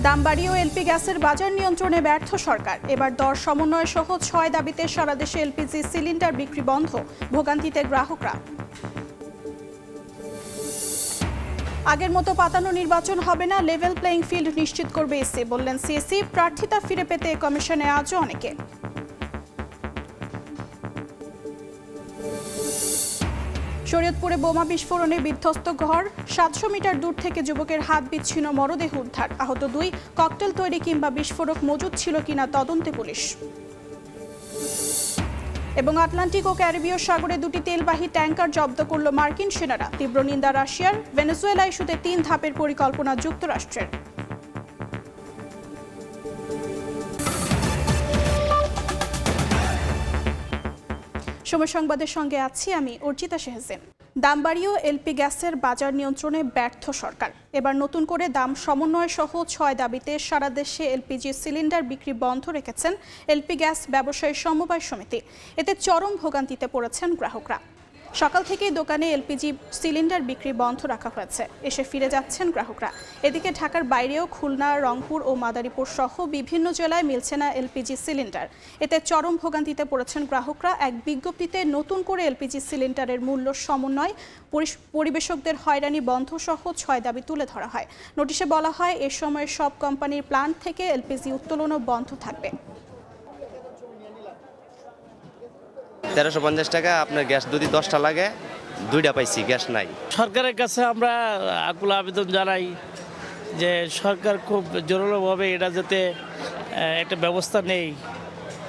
দাম বাড়িয়েও এলপি গ্যাসের বাজার নিয়ন্ত্রণে ব্যর্থ সরকার। এবার দর সমন্বয় সহ ৬ দাবিতে সারা দেশে এলপিজি সিলিন্ডার বিক্রি বন্ধ, ভোগান্তিতে গ্রাহকরা। আগের মতো পাতানো নির্বাচন হবে না, লেভেল প্লেইং ফিল্ড নিশ্চিত করবে ইসি, বললেন সিএসি। প্রার্থিতা ফিরে পেতে কমিশনে আজও অনেকে। শরীয়তপুরে বোমা বিস্ফোরণে বিধ্বস্ত ঘর, ৭০০ মিটার দূর থেকে যুবকের হাত বিচ্ছিন্ন মরদেহ উদ্ধার, আহত ২। ককটেল তৈরি কিংবা বিস্ফোরক মজুদ ছিল কিনা তদন্তে পুলিশ। এবং আটলান্টিক ও ক্যারিবীয় সাগরে ২টি তেলবাহী ট্যাঙ্কার জব্দ করল মার্কিন সেনারা, তীব্র নিন্দা রাশিয়ার। ভেনেজুয়েলা ইস্যুতে ৩ ধাপের পরিকল্পনা যুক্তরাষ্ট্রের। সময় সংবাদের সঙ্গে আছি আমি অর্চিতা শেহজেন। দাম বাড়িয়েও এলপি গ্যাসের বাজার নিয়ন্ত্রণে ব্যর্থ সরকার। এবার নতুন করে দাম সমন্বয় সহ ৬ দাবিতে সারা দেশে এলপিজি সিলিন্ডার বিক্রি বন্ধ রেখেছেন এলপি গ্যাস ব্যবসায়ী সমবায় সমিতি। এতে চরম ভোগান্তিতে পড়েছেন গ্রাহকরা। সকাল থেকেই দোকানে এলপিজি সিলিন্ডার বিক্রি বন্ধ রাখা হয়েছে, এসে ফিরে যাচ্ছেন গ্রাহকরা। এদিকে ঢাকার বাইরেও খুলনা, রংপুর ও মাদারীপুর সহ বিভিন্ন জেলায় মিলছে না এলপিজি সিলিন্ডার। এতে চরম ভোগান্তিতে পড়েছেন গ্রাহকরা। এক বিজ্ঞপ্তিতে নতুন করে এলপিজি সিলিন্ডারের মূল্য সমন্বয়, পরিবেশকদের হয়রানি বন্ধ সহ ৬ দাবি তুলে ধরা হয়। নোটিশে বলা হয়, এ সময় সব কোম্পানির প্ল্যান্ট থেকে এলপিজি উত্তোলনও বন্ধ থাকবে। ১৩৫০ টাকা আপনার গ্যাস যদি 10টা লাগে, 2টা পাইছি, গ্যাস নাই। সরকারের কাছে আমরা আকুল আবেদন জানাই যে সরকার খুব জোরালোভাবে এটা যাতে একটা ব্যবস্থা নেই।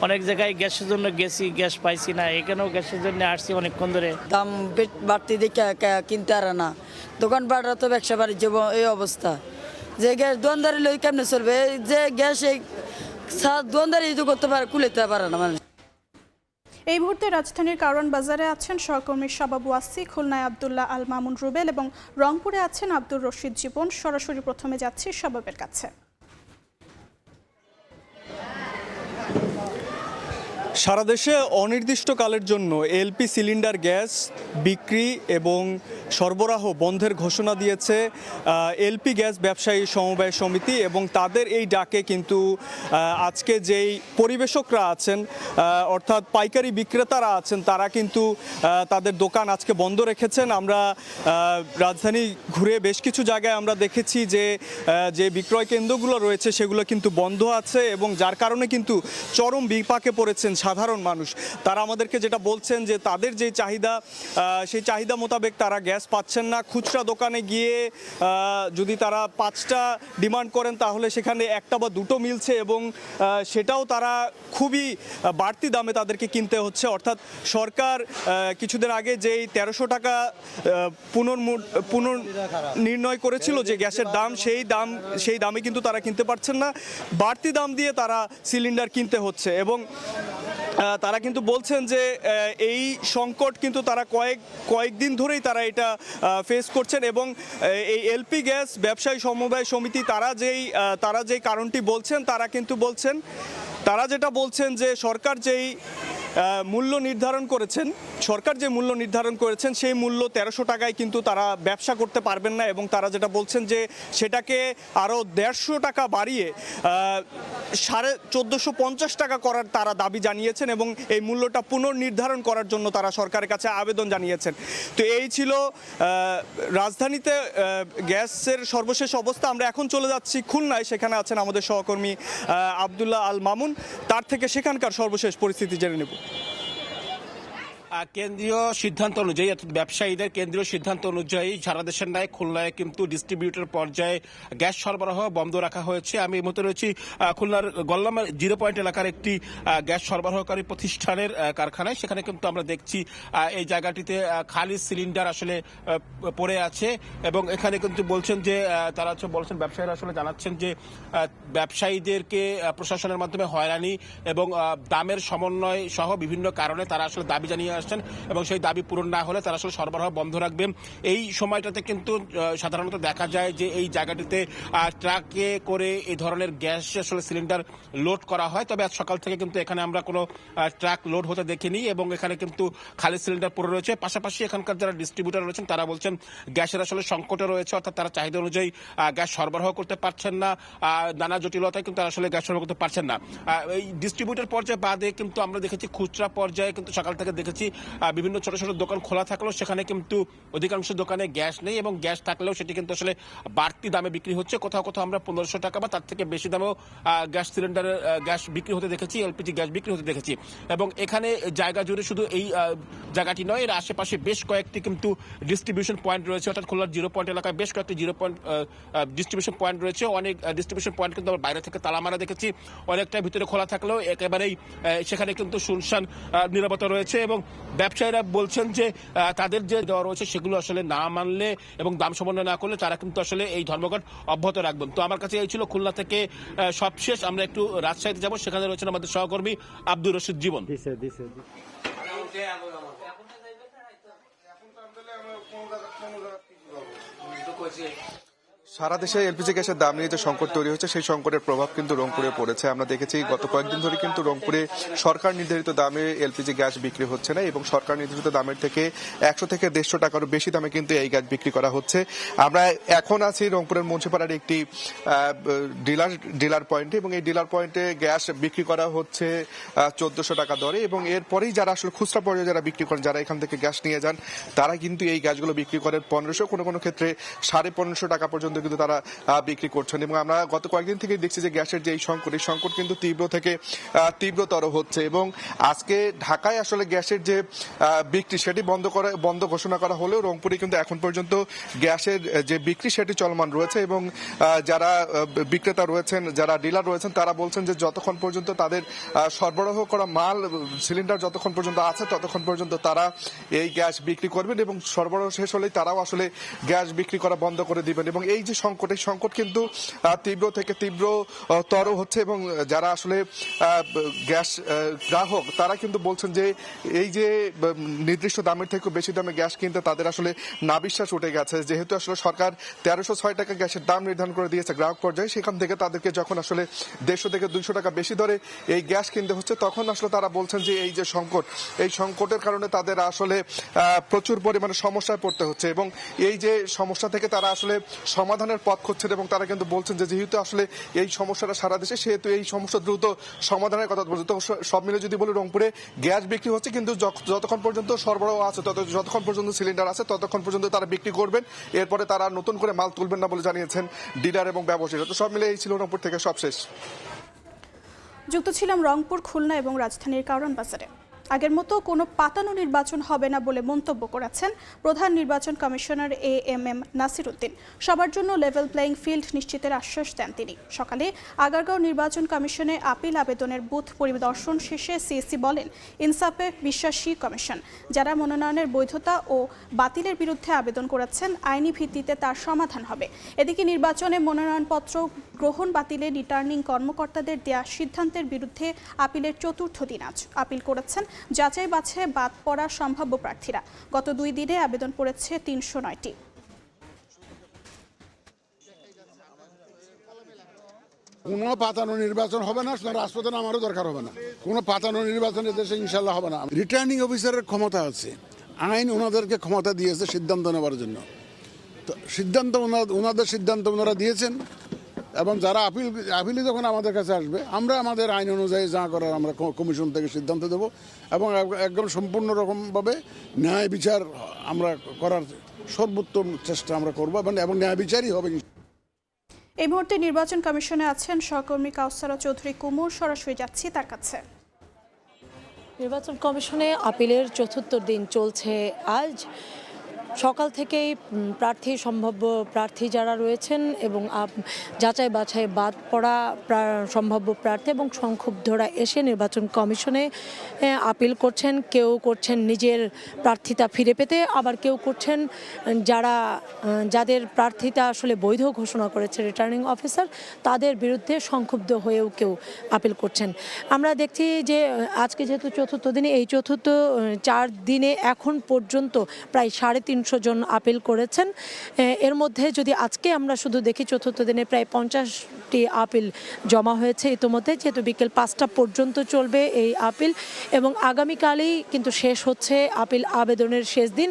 অনেক জায়গায় গ্যাসের জন্য গেছি, গ্যাস পাইছি না, এখানেও গ্যাসের জন্য আসছি অনেকক্ষণ ধরে। দাম বাড়তি দেখে কিনতে আর না, দোকানপাটরা তো ব্যবসা বাণিজ্য এই অবস্থা যে গ্যাস দোকানদারি লই কেমনে চলবে, যে গ্যাস এই দোকানদারি করতে পারে, কুলাতে পারে না মানুষ। এই মুহূর্তে রাজধানীর কারওয়ান বাজারে আছেন সহকর্মী শাবাব ওয়াসি, খুলনায় আব্দুল্লাহ আল মামুন রুবেল এবং রংপুরে আছেন আব্দুর রশিদ জীবন। সরাসরি প্রথমে যাচ্ছি শাবাবের কাছে। সারা দেশে অনির্দিষ্টকালের জন্য এলপি সিলিন্ডার গ্যাস বিক্রি এবং সরবরাহ বন্ধের ঘোষণা দিয়েছে এলপি গ্যাস ব্যবসায়ী সমবায় সমিতি। এবং তাদের এই ডাকে কিন্তু আজকে যেই পরিবেশকরা আছেন, অর্থাৎ পাইকারি বিক্রেতারা আছেন, তারা কিন্তু তাদের দোকান আজকে বন্ধ রেখেছেন। আমরা রাজধানী ঘুরে বেশ কিছু জায়গায় আমরা দেখেছি যে বিক্রয় কেন্দ্রগুলো রয়েছে সেগুলো কিন্তু বন্ধ আছে, এবং যার কারণে কিন্তু চরম বিপাকে পড়েছেন সাধারণ মানুষ। তারা আমাদেরকে যেটা বলছেন যে তাদের যে চাহিদা, সেই চাহিদা মোতাবেক তারা গ্যাস পাচ্ছেন না। খুচরা দোকানে গিয়ে যদি তারা 5টা ডিমান্ড করেন তাহলে সেখানে 1টা বা 2টো মিলছে, এবং সেটাও তারা খুবই বাড়তি দামে তাদেরকে কিনতে হচ্ছে। অর্থাৎ সরকার কিছুদিন আগে যেই 1300 টাকা পুনর্নির্ণয় করেছিল যে গ্যাসের দাম, সেই দামে কিন্তু তারা কিনতে পারছেন না, বাড়তি দাম দিয়ে তারা সিলিন্ডার কিনতে হচ্ছে। এবং তারা কিন্তু বলছেন যে এই সংকট কিন্তু তারা কয়েকদিন ধরেই তারা এটা ফেস করছেন। এবং এই এলপি গ্যাস ব্যবসায়ী সমবায় সমিতি তারা যেই কারণটি বলছেন, তারা যেটা বলছেন যে সরকার যে মূল্য নির্ধারণ করেছেন সেই মূল্য 1300 টাকায় কিন্তু তারা ব্যবসা করতে পারবেন না। এবং তারা যেটা বলছেন যে সেটাকে আরও 150 টাকা বাড়িয়ে 1450 টাকা করার তারা দাবি জানিয়েছেন, এবং এই মূল্যটা পুনর্নির্ধারণ করার জন্য তারা সরকারের কাছে আবেদন জানিয়েছেন। তো এই ছিল রাজধানীতে গ্যাসের সর্বশেষ অবস্থা। আমরা এখন চলে যাচ্ছি খুলনায়, সেখানে আছেন আমাদের সহকর্মী আব্দুল্লাহ আল মামুন, তার থেকে সেখানকার সর্বশেষ পরিস্থিতি জেনে নেব। কেন্দ্রীয় সিদ্ধান্ত অনুযায়ী, ব্যবসায়ীদের কেন্দ্রীয় সিদ্ধান্ত অনুযায়ী সারা দেশের ন্যায় খুলনায় কিন্তু ডিস্ট্রিবিউটর পর্যায়ে গ্যাস সরবরাহ বন্ধ রাখা হয়েছে। আমি এই মুহূর্তে রয়েছি খুলনার গল্লামের 0 পয়েন্ট এলাকার একটি গ্যাস সরবরাহকারী প্রতিষ্ঠানের কারখানায়। সেখানে কিন্তু আমরা দেখছি এই জায়গাটিতে খালি সিলিন্ডার আসলে পড়ে আছে, এবং এখানে কিন্তু বলছেন যে ব্যবসায়ীরা আসলে জানাচ্ছেন যে ব্যবসায়ীদেরকে প্রশাসনের মাধ্যমে হয়রানি এবং দামের সমন্বয় সহ বিভিন্ন কারণে তারা আসলে দাবি জানিয়ে আসছেন এবং সেই দাবি পূরণ না হলে তারা আসলে সরবরাহ বন্ধ রাখবেন। এই সময়টাতে কিন্তু সাধারণত দেখা যায় যে এই জায়গাটিতে ট্রাকে করে এই ধরনের গ্যাস আসলে সিলিন্ডার লোড করা হয়, তবে আজ সকাল থেকে কিন্তু এখানে আমরা কোনো ট্রাক লোড হতে দেখিনি এবং এখানে কিন্তু খালি সিলিন্ডার পড়ে রয়েছে। পাশাপাশি এখানকার যারা ডিস্ট্রিবিউটার রয়েছেন তারা বলছেন গ্যাসের আসলে সংকটে রয়েছে, অর্থাৎ তারা চাহিদা অনুযায়ী গ্যাস সরবরাহ করতে পারছেন না, নানা জটিলতায় কিন্তু তারা আসলে গ্যাস সরবরাহ করতে পারছেন না। এই ডিস্ট্রিবিউটার পর্যায়ে বাদে কিন্তু আমরা দেখেছি খুচরা পর্যায়ে কিন্তু সকাল থেকে দেখেছি বিভিন্ন ছোট ছোট দোকান খোলা থাকলেও সেখানে কিন্তু অধিকাংশ দোকানে গ্যাস নেই এবং গ্যাস থাকলেও সেটি কিন্তু আসলে বাড়তি দামে বিক্রি হচ্ছে। কোথাও কোথাও আমরা 1500 টাকা বা তার থেকে বেশি দামেও গ্যাস সিলিন্ডারের গ্যাস বিক্রি হতে দেখেছি, এলপিজি গ্যাস বিক্রি হতে দেখেছি। এবং এখানে জায়গা জুড়ে শুধু এই জায়গাটি নয়, এর আশেপাশে বেশ কয়েকটি কিন্তু ডিস্ট্রিবিউশন পয়েন্ট রয়েছে, অর্থাৎ খুলনার 0 পয়েন্ট এলাকায় বেশ কয়েকটি 0 পয়েন্ট ডিস্ট্রিবিউশন পয়েন্ট রয়েছে। অনেক ডিস্ট্রিবিউশন পয়েন্ট কিন্তু আমরা বাইরে থেকে তালা মারা দেখেছি, অনেকটা ভিতরে খোলা থাকলেও একেবারেই সেখানে কিন্তু শুনশান নীরবতা রয়েছে এবং ব্যবসায়ীরা বলছেন যে তাদের যে দেওয়া রয়েছে সেগুলো আসলে না মানলে এবং দাম সমন্বয় না করলে তারা কিন্তু আসলে এই ধর্মঘট অব্যাহত রাখবেন। তো আমার কাছে এই ছিল খুলনা থেকে সবশেষ। আমরা একটু রাজশাহীতে যাব, সেখানে রয়েছেন আমাদের সহকর্মী আব্দুর রশিদ জীবন। সারা দেশে এলপিজি গ্যাসের দাম নিয়ে যে সংকট তৈরি হচ্ছে সেই সংকটের প্রভাব কিন্তু রংপুরে পড়েছে। আমরা দেখেছি গত কয়েকদিন ধরে কিন্তু রংপুরে সরকার নির্ধারিত দামে এলপিজি গ্যাস বিক্রি হচ্ছে না এবং সরকার নির্ধারিত দামের থেকে 100 থেকে 150 টাকারও বেশি দামে কিন্তু এই গ্যাস বিক্রি করা হচ্ছে। আমরা এখন আছি রংপুরের মুন্সিপাড়ার একটি ডিলার পয়েন্টে এবং এই ডিলার পয়েন্টে গ্যাস বিক্রি করা হচ্ছে 1400 টাকা দরে এবং এরপরেই যারা আসলে খুচরা পর্যায়ে যারা বিক্রি করেন, যারা এখান থেকে গ্যাস নিয়ে যান, তারা কিন্তু এই গ্যাসগুলো বিক্রি করেন 1500, কোনো কোনো ক্ষেত্রে 1550 টাকা পর্যন্ত কিন্তু তারা বিক্রি করছেন। এবং আমরা গত কয়েকদিন থেকে দেখছি যে গ্যাসের যে এই সংকট কিন্তু তীব্র থেকে তীব্রতর হচ্ছে এবং আজকে ঢাকায় আসলে গ্যাসের যে বিক্রি সেটি বন্ধ ঘোষণা করা হলেও রংপুরে কিন্তু এখন পর্যন্ত গ্যাসের যে বিক্রি সেটি চলমান রয়েছে এবং যারা বিক্রেতা রয়েছেন, যারা ডিলার রয়েছেন, তারা বলছেন যে যতক্ষণ পর্যন্ত তাদের সরবরাহ করা মাল সিলিন্ডার যতক্ষণ পর্যন্ত আছে ততক্ষণ পর্যন্ত তারা এই গ্যাস বিক্রি করবেন এবং সরবরাহ শেষ হলেই তারাও আসলে গ্যাস বিক্রি করা বন্ধ করে দিবেন। এবং এই যে সংকট কিন্তু তীব্র থেকে তীব্রতর হচ্ছে এবং যারা আসলে গ্যাস গ্রাহক তারা কিন্তু বলছেন যে এই যে নির্দিষ্ট দামের থেকে বেশি দামে গ্যাস কিনতে তাদের আসলে নাবিশ্বাস উঠে গেছে, যেহেতু আসলে সরকার 1306 টাকা গ্যাসের দাম নির্ধারণ করে দিয়েছে গ্রাহক পর্যায়ে, সেখান থেকে তাদেরকে যখন আসলে 150 থেকে 200 টাকা বেশি দরে এই গ্যাস কিনতে হচ্ছে তখন আসলে তারা বলছেন যে এই যে সংকট, এই সংকটের কারণে তাদের আসলে প্রচুর পরিমাণে সমস্যায় পড়তে হচ্ছে এবং এই যে সমস্যা থেকে তারা আসলে সমাধানের পথ খুঁজছেন এবং তারা কিন্তু বলছেন যে যেহেতু আসলে এই সমস্যাটা সারা দেশে সেহেতু এই সমস্যা দ্রুত সমাধানের কথা বলছে। তো সব মিলে যদি বলি রংপুরে গ্যাস বিক্রি হচ্ছে কিন্তু যতক্ষণ পর্যন্ত সরবরাহ আছে যতক্ষণ পর্যন্ত সিলিন্ডার আছে ততক্ষণ পর্যন্ত তারা বিক্রি করবেন, এরপরে তারা নতুন করে মাল তুলবেন না বলে জানিয়েছেন ডিলার এবং ব্যবসায়ীরা। তো সব মিলে এই ছিল রংপুর থেকে সবশেষ। যুক্ত ছিলাম রংপুর, খুলনা এবং রাজধানীর কারণ বাজারে। আগের মতো কোনো পাতানো নির্বাচন হবে না বলে মন্তব্য করেছেন প্রধান নির্বাচন কমিশনার AMM নাসির উদ্দিন। সবার জন্য লেভেল প্লেইং ফিল্ড নিশ্চিতের আশ্বাস দেন তিনি। সকালে আগারগাঁও নির্বাচন কমিশনে আপিল আবেদনের বুথ পরিদর্শন শেষে সিএসি বলেন, ইনসাফে বিশ্বাসী কমিশন। যারা মনোনয়নের বৈধতা ও বাতিলের বিরুদ্ধে আবেদন করেছেন আইনি ভিত্তিতে তার সমাধান হবে। এদিকে নির্বাচনে মনোনয়নপত্র গ্রহণ বাতিলে রিটার্নিং কর্মকর্তাদের দেয়া সিদ্ধান্তের বিরুদ্ধে আপিলের চতুর্থ দিন আজ আপিল করেছেন যাচাই বাছাই বাদ পড়া সম্ভাব্য প্রার্থীরা। গত 2 দিনে আবেদন পড়েছে 309টি। কোনো পাতানো নির্বাচন হবে না, রাষ্ট্রপতি আমারও দরকার হবে না। কোনো পাতানো নির্বাচন দেশে ইনশাল্লাহ হবে না। রিটার্নিং অফিসারের ক্ষমতা আছে, আইন ওনাদেরকে ক্ষমতা দিয়েছে সিদ্ধান্ত নেওয়ার জন্য। তো ওনাদের সিদ্ধান্ত ওনারা দিয়েছেন এবং যারা আপিলে যখন আমাদের কাছে আসবে আমরা আমাদের আইন অনুযায়ী যা করার আমরা কমিশন থেকে সিদ্ধান্ত দেব এবং একদম সম্পূর্ণ রকমভাবে ন্যায় বিচার আমরা করার সর্বোত্তম চেষ্টা আমরা করবো এবং ন্যায় বিচারই হবে। এই মুহূর্তে নির্বাচন কমিশনে আছেন সহকর্মী কাউসারা চৌধুরী কুমুর, সরাসরি যাচ্ছি তার কাছে। নির্বাচন কমিশনে আপিলের চতুর্থ দিন চলছে আজ। সকাল থেকেই সম্ভাব্য প্রার্থী যারা রয়েছেন এবং যাচাই বাছাই বাদ পড়া সম্ভাব্য প্রার্থী এবং সংক্ষুব্ধরা এসে নির্বাচন কমিশনে আপিল করছেন। কেউ করছেন নিজের প্রার্থিতা ফিরে পেতে, আবার কেউ করছেন যাদের প্রার্থিতা আসলে বৈধ ঘোষণা করেছে রিটার্নিং অফিসার, তাদের বিরুদ্ধে সংক্ষুব্ধ হয়েও কেউ আপিল করছেন। আমরা দেখছি যে আজকে যেহেতু চতুর্থ দিনে, এই চতুর্থ 4 দিনে এখন পর্যন্ত প্রায় 350 জন আপিল করেছেন। এর মধ্যে যদি আজকে আমরা শুধু দেখি, চতুর্থ দিনে প্রায় 50টি আপিল জমা হয়েছে ইতিমধ্যে, যেহেতু বিকেল 5টা পর্যন্ত চলবে এই আপিল এবং আগামীকালই কিন্তু শেষ হচ্ছে আপিল আবেদনের শেষ দিন,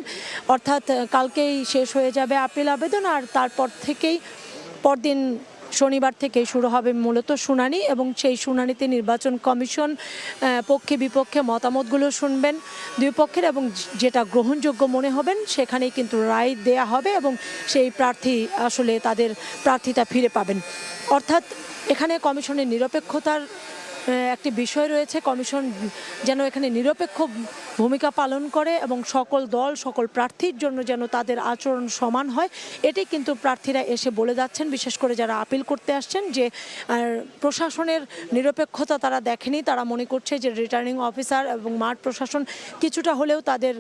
অর্থাৎ কালকেই শেষ হয়ে যাবে আপিল আবেদন। আর তারপর থেকেই পরদিন শনিবার থেকে শুরু হবে মূলত শুনানি এবং সেই শুনানিতে নির্বাচন কমিশন পক্ষে বিপক্ষে মতামতগুলো শুনবেন দুই পক্ষের এবং যেটা গ্রহণযোগ্য মনে হবেন সেখানেই কিন্তু রায় দেয়া হবে এবং সেই প্রার্থী আসলে তাদের প্রার্থিতা ফিরে পাবেন। অর্থাৎ এখানে কমিশনের নিরপেক্ষতার একটি বিষয় রয়েছে। কমিশন যেন এখানে নিরপেক্ষ ভূমিকা পালন করে এবং সকল দল সকল প্রার্থীর জন্য যেন তাদের আচরণ সমান হয়, এটি কিন্তু প্রার্থীরা এসে বলে যাচ্ছেন। বিশেষ করে যারা আপিল করতে আসছেন যে প্রশাসনের নিরপেক্ষতা তারা দেখেনি, তারা মনে করছে যে রিটার্নিং অফিসার এবং মাঠ প্রশাসন কিছুটা হলেও তাদের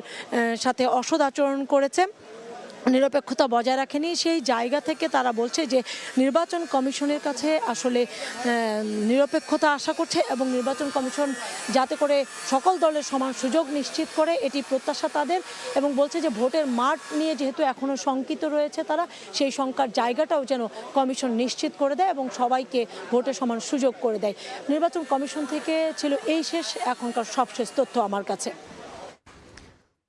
সাথে অসৎ আচরণ করেছে, নিরপেক্ষতা বজায় রাখেনি। সেই জায়গা থেকে তারা বলছে যে নির্বাচন কমিশনের কাছে আসলে নিরপেক্ষতা আশা করছে এবং নির্বাচন কমিশন যাতে করে সকল দলের সমান সুযোগ নিশ্চিত করে, এটি প্রত্যাশা তাদের। এবং বলছে যে ভোটের মাঠ নিয়ে যেহেতু এখনও শঙ্কিত রয়েছে তারা, সেই শঙ্কার জায়গাটাও যেন কমিশন নিশ্চিত করে দেয় এবং সবাইকে ভোটের সমান সুযোগ করে দেয়। নির্বাচন কমিশন থেকে ছিল এই শেষ এখনকার সবশেষ তথ্য আমার কাছে।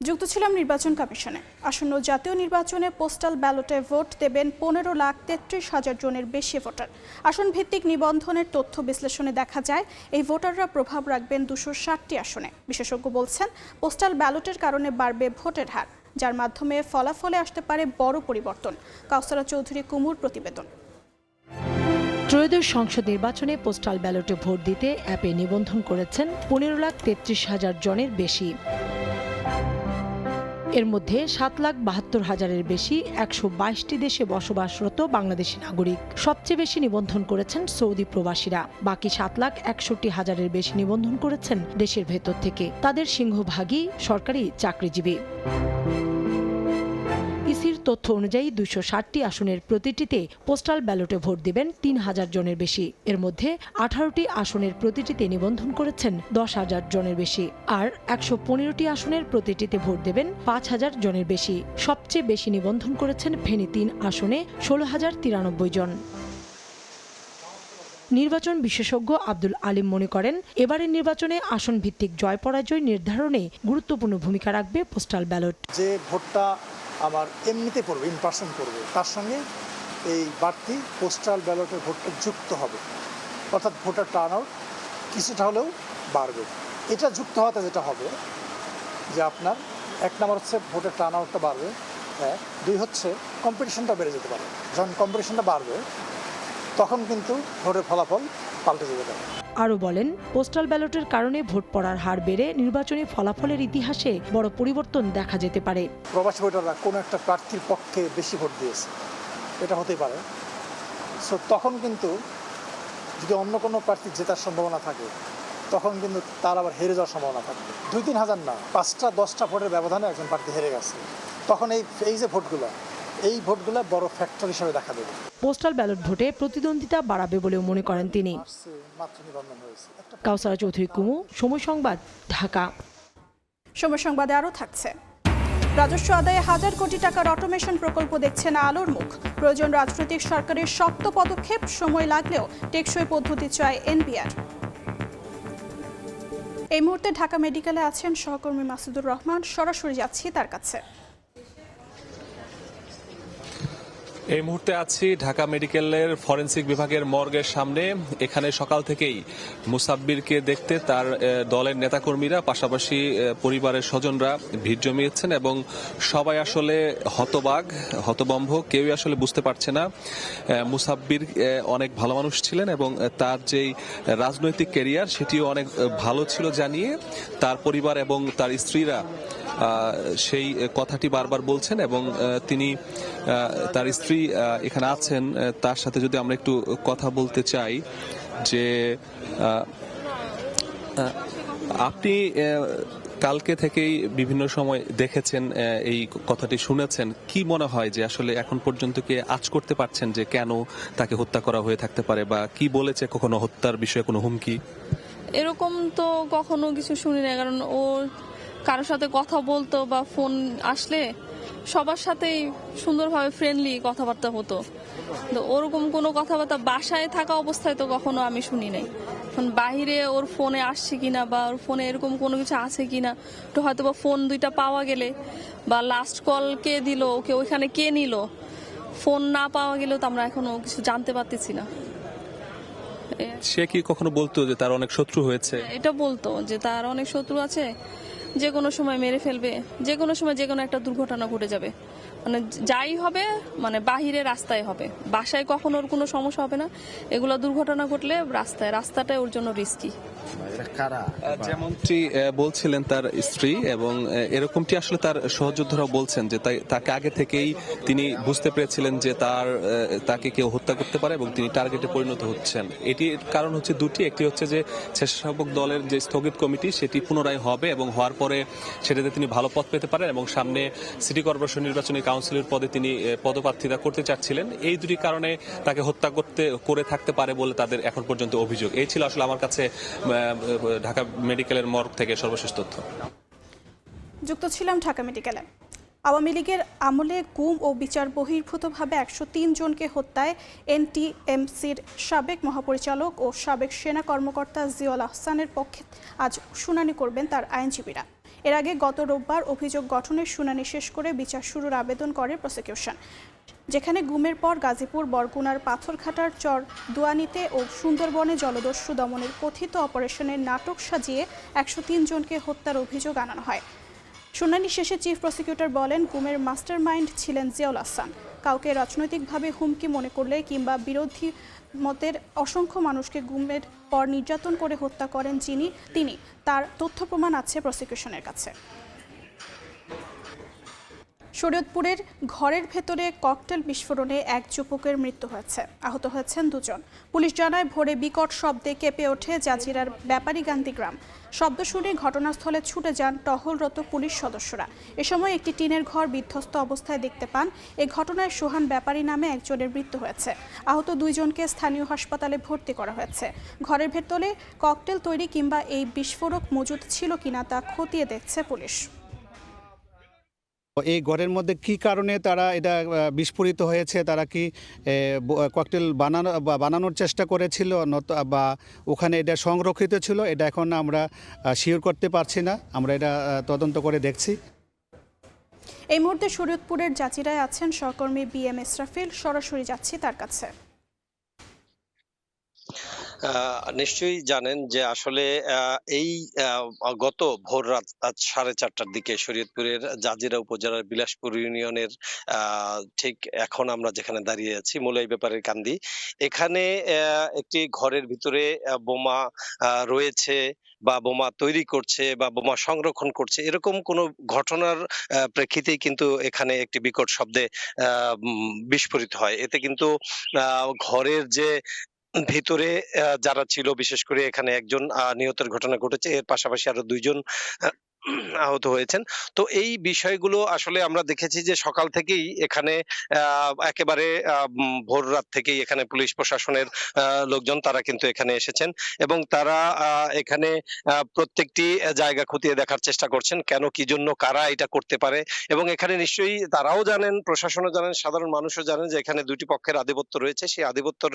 যুক্ত ছিলাম নির্বাচন কমিশনে। আসন্ন জাতীয় নির্বাচনে পোস্টাল ব্যালটে ভোট দেবেন 15,33,000 জনের বেশি ভোটার। আসন ভিত্তিক নিবন্ধনের তথ্য বিশ্লেষণে দেখা যায় এই ভোটাররা প্রভাব রাখবেন 260টি আসনে। বিশেষজ্ঞ বলছেন পোস্টাল ব্যালটের কারণে বাড়বে ভোটের হার, যার মাধ্যমে ফলাফলে আসতে পারে বড় পরিবর্তন। কাউসারা চৌধুরী কুমুর প্রতিবেদন। ত্রয়োদশ সংসদ নির্বাচনে পোস্টাল ব্যালটে ভোট দিতে অ্যাপে নিবন্ধন করেছেন 15,33,000 জনের বেশি। এর মধ্যে 7,72,000-এর বেশি 122টি দেশে বসবাসরত বাংলাদেশি নাগরিক। সবচেয়ে বেশি নিবন্ধন করেছেন সৌদি প্রবাসীরা। বাকি 7,61,000-এর বেশি নিবন্ধন করেছেন দেশের ভেতর থেকে। তাদের সিংহভাগই সরকারি চাকরিজীবী। ইসির তথ্য অনুযায়ী 260টি আসনের প্রতিটিতে পোস্টাল ব্যালটে ভোট দিবেন 3,000 জনের বেশি। এর মধ্যে 18টি আসনের প্রতিটিতে নিবন্ধন করেছেন 10,000 জনের বেশি, আর 115টি আসনের প্রতিটিতে ভোট দেবেন 5,000 জনের বেশি। সবচেয়ে বেশি নিবন্ধন করেছেন ফেনী 3 আসনে 16,093 জন। নির্বাচন বিশেষজ্ঞ আব্দুল আলিম মনে করেন, এবারের নির্বাচনে আসন ভিত্তিক জয় পরাজয় নির্ধারণে গুরুত্বপূর্ণ ভূমিকা রাখবে পোস্টাল ব্যালট। যে ভোটটা আমার এমনিতে পড়বে, ইন পার্সন পড়বে, তার সঙ্গে এই বাড়তি পোস্টাল ব্যালটের ভোটটা যুক্ত হবে, অর্থাৎ ভোটার টার্ন আউট কিছুটা হলেও বাড়বে। এটা যুক্ত হওয়াতে যেটা হবে যে আপনার 1 নম্বর হচ্ছে ভোটের টার্ন আউটটা বাড়বে, 2 হচ্ছে কম্পিটিশনটা বেড়ে যেতে পারে। যখন কম্পিটিশনটা বাড়বে তখন কিন্তু ভোটের ফলাফল পাল্টে যেতে পারে। আরও বলেন, পোস্টাল ব্যালটের কারণে ভোট পড়ার হার বেড়ে নির্বাচনী ফলাফলের ইতিহাসে বড় পরিবর্তন দেখা যেতে পারে। প্রবাসী ভোটাররা কোনো একটা প্রার্থীর পক্ষে বেশি ভোট দিয়েছে, এটা হতেই পারে। সো তখন কিন্তু যদি অন্য কোনো প্রার্থী জেতার সম্ভাবনা থাকে তখন কিন্তু তার আবার হেরে যাওয়ার সম্ভাবনা থাকবে। 2-3 হাজার না, 5টা-10টা ভোটের ব্যবধানে একজন প্রার্থী হেরে গেছে, তখন এই যে ভোটগুলো, এই ভোটগুলো বড় ফ্যাক্টর হিসেবে দেখা দেবে। পোস্টাল ব্যালট ভোটে প্রতিদ্বন্দ্বিতা বাড়াবে বলেও মনে করেন তিনি। কাউসারা চৌধুরী কুমু, সময় সংবাদ, ঢাকা। সময় সংবাদে আরও থাকছে। রাজস্ব আদায়ে 1,000 কোটি টাকার অটোমেশন প্রকল্প দেখছেন আলোর মুখ। প্রয়োজন রাজনৈতিক সরকারের শক্ত পদক্ষেপ, সময় লাগলেও টেকসই পদ্ধতি চায় এনবিআর। এই মুহূর্তে ঢাকা মেডিকেলে আছেন সহকর্মী মাসুদুর রহমান, সরাসরি যাচ্ছি তার কাছে। এই মুহূর্তে আছি ঢাকা মেডিকেলের ফরেনসিক বিভাগের মর্গের সামনে। এখানে সকাল থেকেই মুসাব্বিরকে দেখতে তার দলের নেতাকর্মীরা, পাশাপাশি পরিবারের স্বজনরা ভিড় জমিয়েছেন এবং সবাই আসলে হতবম্ব, কেউই আসলে বুঝতে পারছে না। মুসাব্বির অনেক ভালো মানুষ ছিলেন এবং তার যেই রাজনৈতিক ক্যারিয়ার সেটিও অনেক ভালো ছিল জানিয়ে তার পরিবার এবং তার স্ত্রীরা সেই কথাটি বারবার বলছেন এবং তিনি তার স্ত্রী এখানে আছেন, তার সাথে যদি আমরা একটু কথা বলতে চাই যে আপনি কালকে থেকেই বিভিন্ন সময় দেখেছেন, এই কথাটি শুনেছেন, কি মনে হয় যে আসলে এখন পর্যন্ত কি আঁচ করতে পারছেন যে কেন তাকে হত্যা করা হয়ে থাকতে পারে, বা কি বলেছে কখনো হত্যার বিষয়ে কোনো হুমকি? এরকম তো কখনো কিছু শুনি না, কারণ ও কারোর সাথে কথা বলতো বা ফোন আসলে সবার সাথেই সুন্দরভাবে ফ্রেন্ডলি কথাবার্তা হতো। তো ওরকম কোনো কথাবার্তা বাসায় থাকা অবস্থায় তো কখনো আমি শুনি নাই। এখন বাহিরে ওর ফোনে আসছে কিনা বা ওর ফোনে এরকম কোনো কিছু আছে কিনা, তো হয়তো বা ফোন দুইটা পাওয়া গেলে বা লাস্ট কল কে দিল, ওকে ওইখানে কে নিল, ফোন না পাওয়া গেলেও তো আমরা এখনো কিছু জানতে পারতেছি না। সে কি কখনো বলতো যে তার অনেক শত্রু হয়েছে? এটা বলতো যে তার অনেক শত্রু আছে, যে কোনো সময় মেরে ফেলবে, যে কোনো সময় যে কোনো একটা দুর্ঘটনা ঘটে যাবে, মানে যাই হবে মানে বাহিরে রাস্তায় হবে, বাসায় কখনো ওর কোনো সমস্যা হবে না। এগুলো দুর্ঘটনা ঘটলে রাস্তাটাই ওর জন্য রিস্কি। যেমনটি বলছিলেন তার স্ত্রী, এবং এরকমটি আসলে তার সহযোদ্ধারাও বলছেন যে তাকে আগে থেকেই তিনি বুঝতে পেরেছিলেন যে তাকে কেউ হত্যা করতে পারে এবং তিনি টার্গেটে পরিণত হচ্ছেন। এটির কারণ হচ্ছে দুটি, একটি হচ্ছে যে স্বেচ্ছাসেবক দলের যে স্থগিত কমিটি সেটি পুনরায় হবে এবং হওয়ার পরে সেটাতে তিনি ভালো পদ পেতে পারেন এবং সামনে সিটি কর্পোরেশন নির্বাচনী কাউন্সিলের পদে তিনি পদপ্রার্থিতা করতে চাচ্ছিলেন। এই দুটি কারণে তাকে হত্যা করে থাকতে পারে বলে তাদের এখন পর্যন্ত অভিযোগ। এই ছিল আসলে আমার কাছে ঢাকা মেডিকেলের মর্গ থেকে সর্বশেষ তথ্য। যুক্ত ছিলাম ঢাকা মেডিকেলে। আওয়ামী লীগের আমলে গুম ও বিচার বহির্ভূতভাবে 103 জনকে হত্যায় এনটিএমসির সাবেক মহাপরিচালক ও সাবেক সেনা কর্মকর্তা জিয়াউল আহসানের পক্ষে আজ শুনানি করবেন তার আইনজীবীরা। এর আগে গত রোববার অভিযোগ গঠনের শুনানি শেষ করে বিচার শুরুর আবেদন করে প্রসিকিউশন, যেখানে গুমের পর গাজীপুর, বরগুনার পাথরঘাটার চর দুয়ানিতে ও সুন্দরবনে জলদস্যু দমনের কথিত অপারেশনের নাটক সাজিয়ে 103 জনকে হত্যার অভিযোগ আনানো হয়। শুনানি শেষে চিফ প্রসিকিউটর বলেন, গুমের মাস্টারমাইন্ড ছিলেন জিয়াউল আহসান। কাউকে রাজনৈতিকভাবে হুমকি মনে করলে কিংবা বিরোধী মতের অসংখ্য মানুষকে গুমের পর নির্যাতন করে হত্যা করেন তিনি তার তথ্য প্রমাণ আছে প্রসিকিউশনের কাছে। শরীয়তপুরের ঘরের ভেতরে ককটেল বিস্ফোরণে এক যুবকের মৃত্যু হয়েছে, আহত হয়েছেন 2 জন। পুলিশ জানায়, ভোরে বিকট শব্দে কেঁপে ওঠে জাজিরার ব্যাপারীগান্তি গ্রাম। শব্দ শুনে ঘটনাস্থলে ছুটে যান টহলরত পুলিশ সদস্যরা। এ সময় একটি টিনের ঘর বিধ্বস্ত অবস্থায় দেখতে পান। এ ঘটনায় সোহান ব্যাপারী নামে একজনের মৃত্যু হয়েছে। আহত 2 জনকে স্থানীয় হাসপাতালে ভর্তি করা হয়েছে। ঘরের ভেতরে ককটেল তৈরি কিংবা এই বিস্ফোরক মজুদ ছিল কিনা তা খতিয়ে দেখছে পুলিশ। এই ঘরের মধ্যে কি কারণে তারা এটা বিস্ফোরিত হয়েছে, তারা কি ককটেল বানানোর চেষ্টা করেছিল বা ওখানে এটা সংরক্ষিত ছিল, এটা এখন আমরা শিওর করতে পারছি না। আমরা এটা তদন্ত করে দেখছি। এই মুহূর্তে শরীয়তপুরের জাজিরায় আছেন সহকর্মী BM ইসরাফিল, সরাসরি যাচ্ছি তার কাছে। নিশ্চয়ই জানেন যে আসলে এই গত ভোর রাত 4:30টার দিকে শরীয়তপুরের জাজিরা উপজেলার বিলাসপুর ইউনিয়নের ঠিক এখন আমরা যেখানে দাঁড়িয়ে আছি মুলাই ব্যাপারের কান্দি, এখানে একটি ঘরের ভিতরে বোমা রয়েছে বা বোমা তৈরি করছে বা বোমা সংরক্ষণ করছে, এরকম কোনো ঘটনার প্রেক্ষিতেই কিন্তু এখানে একটি বিকট শব্দে বিস্ফোরিত হয়। এতে কিন্তু ঘরের যে ভিতরে যারা ছিল, বিশেষ করে এখানে একজন নিহতের ঘটনা ঘটেছে, এর পাশাপাশি আরো 2 জন আহত হয়েছেন। তো এই বিষয়গুলো আসলে আমরা দেখেছি যে সকাল থেকেই এখানে একেবারে ভোর রাত থেকেই এখানে পুলিশ প্রশাসনের লোকজন তারা কিন্তু এখানে এসেছেন এবং তারা এখানে প্রত্যেকটি জায়গা খতিয়ে দেখার চেষ্টা করছেন, কেন কি জন্য কারা এটা করতে পারে। এবং এখানে নিশ্চয়ই তারাও জানেন, প্রশাসনও জানেন, সাধারণ মানুষও জানেন যে এখানে 2টি পক্ষের আধিপত্য রয়েছে, সেই আধিপত্যর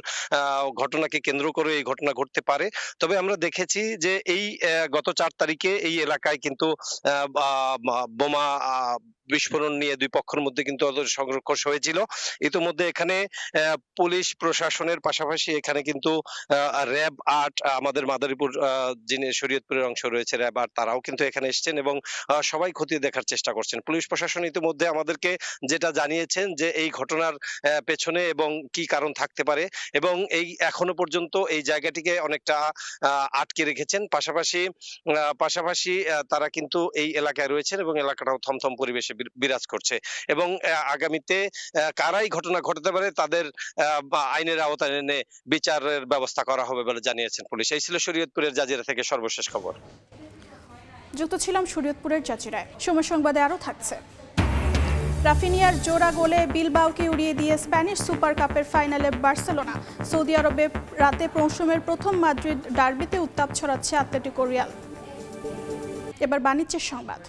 ঘটনাকে কেন্দ্র করে এই ঘটনা ঘটতে পারে। তবে আমরা দেখেছি যে এই গত 4 তারিখে এই এলাকায় কিন্তু বোমা বিস্ফোরণ নিয়ে 2 পক্ষের মধ্যে কিন্তু সংঘর্ষ হয়েছিল। ইতিমধ্যে এখানে পুলিশ প্রশাসনের পাশাপাশি এখানে কিন্তু র‍্যাব 8 আমাদের মাদারীপুর যিনি শরীয়তপুরের অংশ রয়েছে র‍্যাব 8 তারাও কিন্তু এখানে এসেছেন এবং সবাই খতিয়ে দেখার চেষ্টা করছেন। পুলিশ প্রশাসন ইতিমধ্যে আমাদেরকে যেটা জানিয়েছেন যে এই ঘটনার পেছনে এবং কি কারণ থাকতে পারে এবং এই এখনো পর্যন্ত এই জায়গাটিকে অনেকটা আটকে রেখেছেন। পাশাপাশি তারা কিন্তু কিন্তু এই এলাকায় রয়েছেন এবং এলাকাটাও থমথম পরিবেশে বিরাজ করছে এবং আগামীতে কারাই ঘটনা ঘটাতে পারে তাদের আইনের আওতায় এনে বিচারের ব্যবস্থা করা হবে বলে জানিয়েছেন পুলিশ। এই ছিল শরীয়তপুরের জাজিরা থেকে সর্বশেষ খবর। যুক্ত ছিলাম শরীয়তপুরের জাজিরায়। সময় সংবাদে আরও থাকছে। রাফিনিয়ার জোড়া গোলে বিলবাওকে উড়িয়ে দিয়ে স্প্যানিশ সুপার কাপের ফাইনালে বার্সেলোনা। সৌদি আরবে রাতে মৌসুমের প্রথম মাদ্রিদ ডার্বিতে উত্তাপ ছড়াচ্ছে আতলেটিকো রিয়াল। এবার বাণিজ্যের সংবাদ।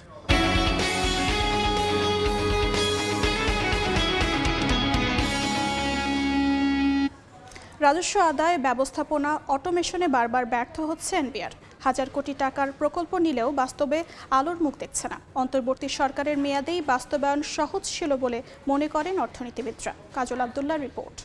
রাজস্ব আদায়, ব্যবস্থাপনা, অটোমেশনে বারবার ব্যর্থ হচ্ছে এনবিআর। হাজার কোটি টাকার প্রকল্প নিলেও বাস্তবে আলোর মুখ দেখছে না। অন্তর্বর্তী সরকারের মেয়াদেই বাস্তবায়ন সহজ ছিল বলে মনে করেন অর্থনীতিবিদরা। কাজল আব্দুল্লাহর রিপোর্ট।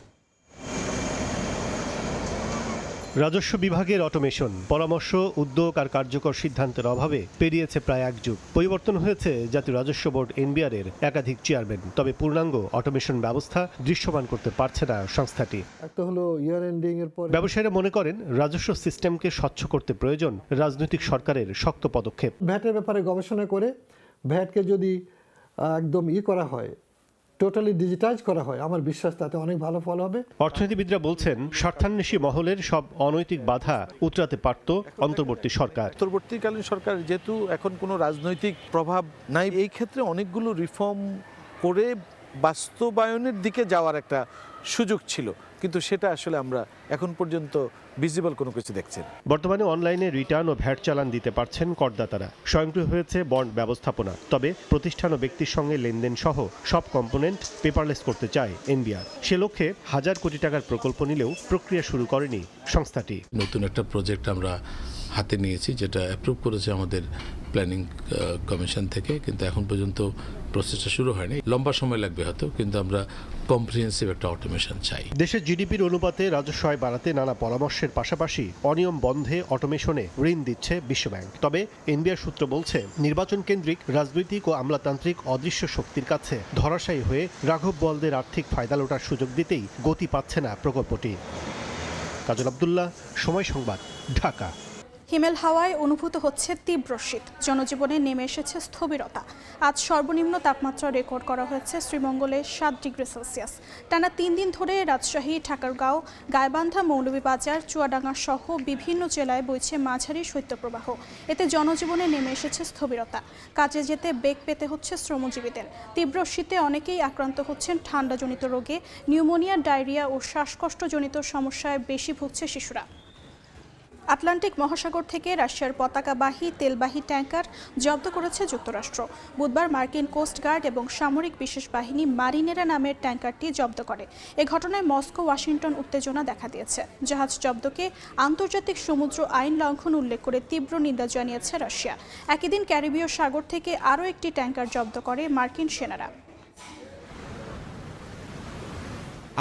রাজস্ব বিভাগের অটোমেশন, পরামর্শ, উদ্যোগ আর কার্যকর সিদ্ধান্তের অভাবে পেরিয়েছে প্রায় এক যুগ। পরিবর্তন হয়েছে জাতীয় রাজস্ব বোর্ড এনবিআর-এর একাধিক চেয়ারম্যান, তবে পূর্ণাঙ্গ অটোমেশন ব্যবস্থা দৃশ্যমান করতে পারছে না সংস্থাটি। একটা হলো ইয়ার এন্ডিং এর পর ব্যবসায়ীরা মনে করেন রাজস্ব সিস্টেমকে স্বচ্ছ করতে প্রয়োজন রাজনৈতিক সরকারের শক্ত পদক্ষেপ। ভ্যাটের ব্যাপারে গবেষণা করে ভ্যাটকে যদি একদম করা হয়, টোটালি ডিজিটাইজ করা হয়, আমার বিশ্বাস তাতে অনেক ভালো ফল হবে। অর্থনীতিবিদরা বলছেন স্বার্থান্বেষী মহলের সব অনৈতিক বাধা উতরাতে পারত অন্তর্বর্তী সরকার। অন্তর্বর্তীকালীন সরকার যেহেতু এখন কোনো রাজনৈতিক প্রভাব নাই, এই ক্ষেত্রে অনেকগুলো রিফর্ম করে বাস্তবায়নের দিকে যাওয়ার একটা সুযোগ ছিল, কিন্তু সেটা আসলে আমরা এখন পর্যন্ত ভিজিবল কোনো কিছু দেখছি না। বর্তমানে অনলাইনে রিটার্ন ও ভ্যাট চালান দিতে পারছেন করদাতারা। স্বয়ংক্রিয় হয়েছে বন্ড ব্যবস্থাপনা, তবে প্রতিষ্ঠান ও ব্যক্তির সঙ্গে লেনদেন সহ সব কম্পোনেন্ট পেপারলেস করতে চায় এনবিআর। সে লক্ষ্যে হাজার কোটি টাকার প্রকল্প নিলেও প্রক্রিয়া শুরু করেনি সংস্থাটি। নতুন একটা প্রজেক্ট আমরা হাতে নিয়েছি, যেটা অ্যাপ্রুভ করেছে আমাদের প্ল্যানিং কমিশন থেকে, কিন্তু এখন পর্যন্ত প্রসেসটা শুরু হয়নি। লম্বা সময় লাগবে হয়তো, কিন্তু আমরা কম্প্রিহেন্সিভ একটা অটোমেশন চাই। দেশের জিডিপির অনুপাতে রাজস্ব আয় বাড়াতে নানা পরামর্শের পাশাপাশি অনিয়ম বন্ধে অটোমেশনে ঋণ দিচ্ছে বিশ্বব্যাংক। তবে এনবিআর সূত্র বলছে নির্বাচন কেন্দ্রিক রাজনৈতিক ও আমলাতান্ত্রিক অদৃশ্য শক্তির কাছে ধরাশায়ী হয়ে রাঘব বোয়ালদের আর্থিক ফায়দা লোটার সুযোগ দিতেই গতি পাচ্ছে না প্রকল্পটি। কাজল আব্দুল্লাহ, সময় সংবাদ, ঢাকা। হিমেল হাওয়ায় অনুভূত হচ্ছে তীব্র শীত, জনজীবনে নেমে এসেছে স্থবিরতা। আজ সর্বনিম্ন তাপমাত্রা রেকর্ড করা হয়েছে শ্রীমঙ্গলে 7 ডিগ্রি সেলসিয়াস। টানা 3 দিন ধরে রাজশাহী, ঠাকুরগাঁও, গাইবান্ধা, মৌলভীবাজার, চুয়াডাঙ্গা সহ বিভিন্ন জেলায় বইছে মাঝারি শৈত্যপ্রবাহ। এতে জনজীবনে নেমে এসেছে স্থবিরতা। কাজে যেতে বেগ পেতে হচ্ছে শ্রমজীবীদের। তীব্র শীতে অনেকেই আক্রান্ত হচ্ছেন ঠান্ডাজনিত রোগে। নিউমোনিয়া, ডায়রিয়া ও শ্বাসকষ্টজনিত সমস্যায় বেশি ভুগছে শিশুরা। আটলান্টিক মহাসাগর থেকে রাশিয়ার পতাকাবাহী তেলবাহী ট্যাঙ্কার জব্দ করেছে যুক্তরাষ্ট্র। বুধবার মার্কিন কোস্ট গার্ড এবং সামরিক বিশেষ বাহিনী মারিনেরা নামের ট্যাঙ্কারটি জব্দ করে। এ ঘটনায় মস্কো, ওয়াশিংটন উত্তেজনা দেখা দিয়েছে। জাহাজ জব্দকে আন্তর্জাতিক সমুদ্র আইন লঙ্ঘন উল্লেখ করে তীব্র নিন্দা জানিয়েছে রাশিয়া। একই দিন ক্যারিবীয় সাগর থেকে আরও একটি ট্যাঙ্কার জব্দ করে মার্কিন সেনারা।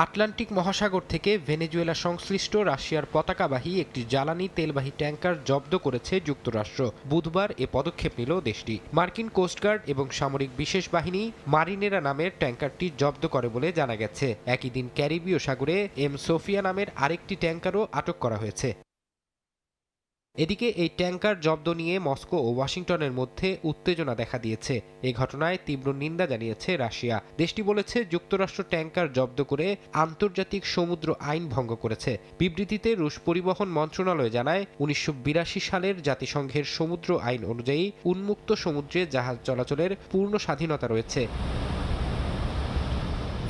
আটলান্টিক মহাসাগর থেকে ভেনেজুয়েলা সংশ্লিষ্ট রাশিয়ার পতাকাবাহী একটি জ্বালানি তেলবাহী ট্যাঙ্কার জব্দ করেছে যুক্তরাষ্ট্র। বুধবার এ পদক্ষেপ নিল দেশটি। মার্কিন কোস্টগার্ড এবং সামরিক বিশেষ বাহিনী মারিনেরা নামের ট্যাঙ্কারটি জব্দ করে বলে জানা গেছে। একই দিন ক্যারিবীয় সাগরে এম সোফিয়া নামের আরেকটি ট্যাঙ্কারও আটক করা হয়েছে। এদিকে এই ট্যাঙ্কার জব্দ নিয়ে মস্কো ও ওয়াশিংটনের মধ্যে উত্তেজনা দেখা দিয়েছে। এ ঘটনায় তীব্র নিন্দা জানিয়েছে রাশিয়া। দেশটি বলেছে যুক্তরাষ্ট্র ট্যাঙ্কার জব্দ করে আন্তর্জাতিক সমুদ্র আইন ভঙ্গ করেছে। বিবৃতিতে রুশ পরিবহন মন্ত্রণালয় জানায় 1982 সালের জাতিসংঘের সমুদ্র আইন অনুযায়ী উন্মুক্ত সমুদ্রে জাহাজ চলাচলের পূর্ণ স্বাধীনতা রয়েছে।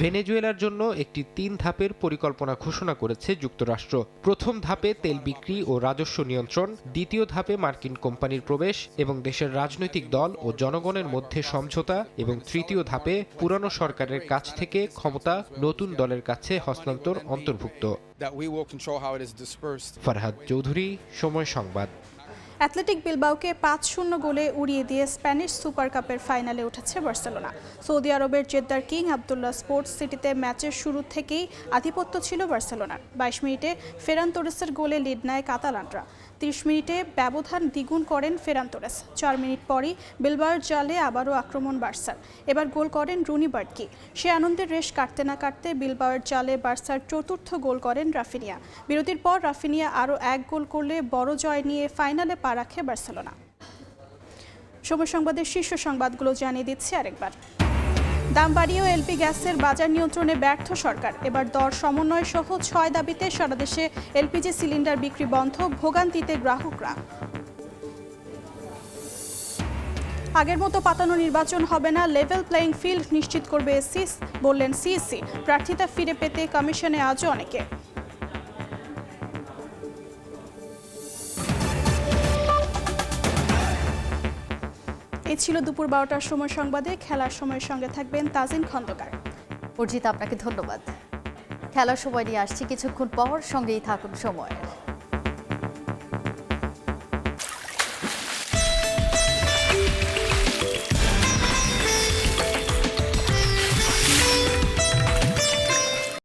ভেনেজুয়েলার জন্য একটি 3 ধাপের পরিকল্পনা ঘোষণা করেছে যুক্তরাষ্ট্র। প্রথম ধাপে তেল বিক্রি ও রাজস্ব নিয়ন্ত্রণ, দ্বিতীয় ধাপে মার্কিন কোম্পানির প্রবেশ এবং দেশের রাজনৈতিক দল ও জনগণের মধ্যে সমঝোতা, এবং তৃতীয় ধাপে পুরানো সরকারের কাছ থেকে ক্ষমতা নতুন দলের কাছে হস্তান্তর অন্তর্ভুক্ত। ফারহাদ চৌধুরী, সময় সংবাদ। অ্যাথলেটিক বিলবাওকে 5-0 গোলে উড়িয়ে দিয়ে স্প্যানিশ সুপার কাপের ফাইনালে উঠেছে বার্সেলোনা। সৌদি আরবের জেদ্দার কিং আবদুল্লাহ স্পোর্টস সিটিতে ম্যাচের শুরু থেকেই আধিপত্য ছিল বার্সেলোনার। 22 মিনিটে ফেরান তোরেসের গোলে লিড নেয় কাতালানরা। 30 মিনিটে ব্যবধান দ্বিগুণ করেন ফেরান তোরেস। 4 মিনিট পরই বিলবাওয়ের জালে আবারও আক্রমণ বার্সার। এবার গোল করেন রুনি বার্কি। সে আনন্দের রেশ কাটতে না কাটতে বিলবাওয়ের জালে বার্সার চতুর্থ গোল করেন রাফিনিয়া। বিরতির পর রাফিনিয়া আরও 1 গোল করলে বড় জয় নিয়ে ফাইনালে পা রাখে বার্সেলোনা। সময় সংবাদের শীর্ষ সংবাদগুলো জানিয়ে দিচ্ছি আরেকবার। দাম বাড়িয়েও এলপি গ্যাসের বাজার নিয়ন্ত্রণে ব্যর্থ সরকার। এবার দর সমন্বয় সহ 6 দাবিতে সারা দেশে এলপিজি সিলিন্ডার বিক্রি বন্ধ, ভোগান্তিতে গ্রাহকরা। আগের মতো পাতানো নির্বাচন হবে না, লেভেল প্লেইং ফিল্ড নিশ্চিত করবে এসসি, বললেন সিইসি। প্রার্থিতা ফিরে পেতে কমিশনে আজও অনেকে। এই ছিল দুপুর 12টার সময় সংবাদে। খেলার সময়ের সঙ্গে থাকবেন তাজিন খন্দকার। অর্জিতা, আপনাকে ধন্যবাদ। খেলার সময় নিয়ে আসছি কিছুক্ষণ পর, সঙ্গেই থাকুন সময়ের।